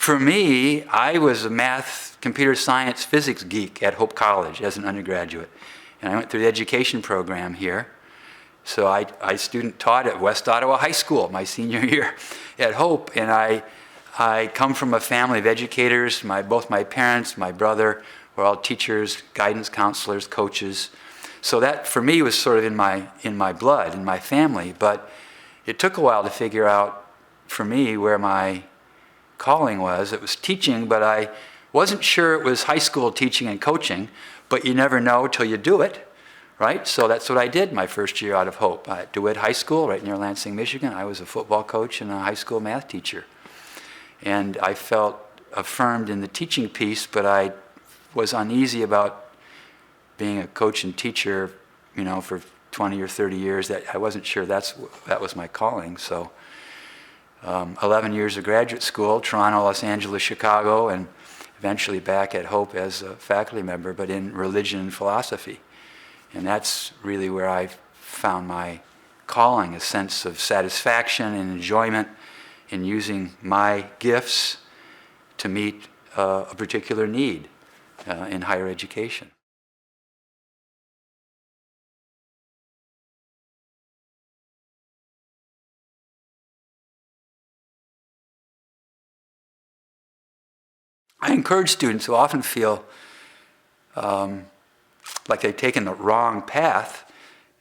For me, I was a math, computer science, physics geek at Hope College as an undergraduate. And I went through the education program here. So I student taught at West Ottawa High School my senior year at Hope. And I come from a family of educators. Both my parents, my brother were all teachers, guidance counselors, coaches. So that, for me, was sort of in my blood, in my family. But it took a while to figure out, for me, where my calling was. It was teaching, but I wasn't sure it was high school teaching and coaching, but you never know till you do it, right? So that's what I did my first year out of Hope. At DeWitt High School, right near Lansing, Michigan, I was a football coach and a high school math teacher. And I felt affirmed in the teaching piece, but I was uneasy about being a coach and teacher, for 20 or 30 years. That I wasn't sure that was my calling. So 11 years of graduate school, Toronto, Los Angeles, Chicago, and eventually back at Hope as a faculty member, but in religion and philosophy. And that's really where I found my calling, a sense of satisfaction and enjoyment in using my gifts to meet a particular need in higher education. I encourage students who often feel like they've taken the wrong path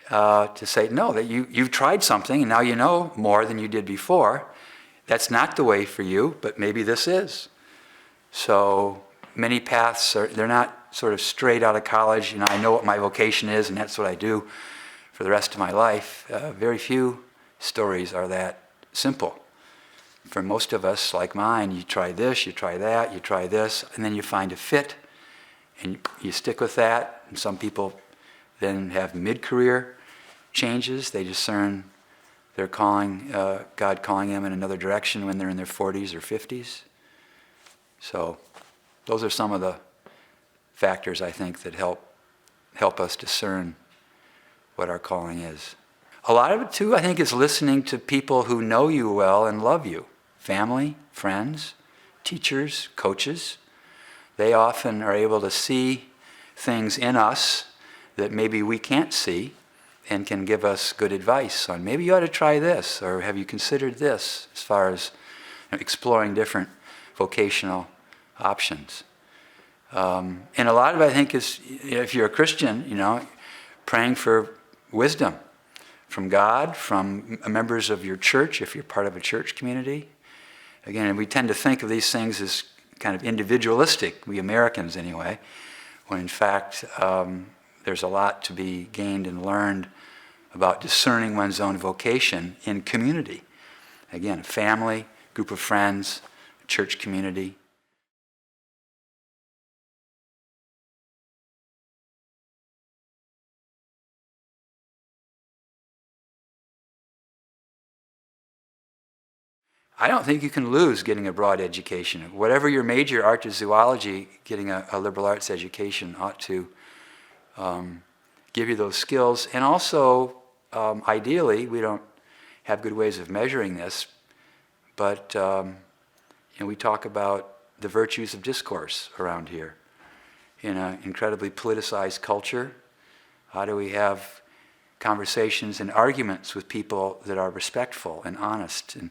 to say, no, that you've tried something and now you know more than you did before. That's not the way for you, but maybe this is. So many paths, they're not sort of straight out of college. I know what my vocation is and that's what I do for the rest of my life. Very few stories are that simple. For most of us, like mine, you try this, you try that, you try this, and then you find a fit, and you stick with that. And some people then have mid-career changes. They discern their calling, God calling them in another direction when they're in their 40s or 50s. So those are some of the factors, I think, that help us discern what our calling is. A lot of it, too, I think, is listening to people who know you well and love you. Family, friends, teachers, coaches. They often are able to see things in us that maybe we can't see and can give us good advice on maybe you ought to try this, or have you considered this, as far as exploring different vocational options. And a lot of it, I think, is, if you're a Christian, praying for wisdom from God, from members of your church, if you're part of a church community. Again, we tend to think of these things as kind of individualistic, we Americans anyway, when in fact there's a lot to be gained and learned about discerning one's own vocation in community. Again, a family, group of friends, church community. I don't think you can lose getting a broad education. Whatever your major, art or zoology, getting a liberal arts education ought to give you those skills. And also, ideally, we don't have good ways of measuring this, but we talk about the virtues of discourse around here. In an incredibly politicized culture, how do we have conversations and arguments with people that are respectful and honest, and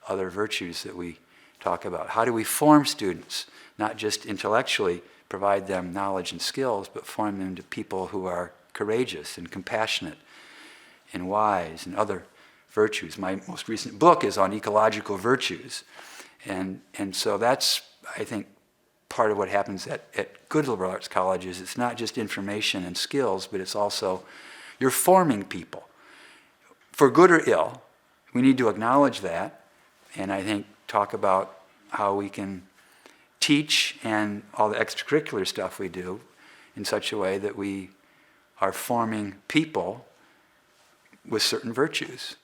other virtues that we talk about? How do we form students, not just intellectually provide them knowledge and skills, but form them into people who are courageous and compassionate and wise and other virtues? My most recent book is on ecological virtues. And so that's, I think, part of what happens at good liberal arts colleges. It's not just information and skills, but it's also you're forming people. For good or ill, we need to acknowledge that, and I think talk about how we can teach and all the extracurricular stuff we do in such a way that we are forming people with certain virtues.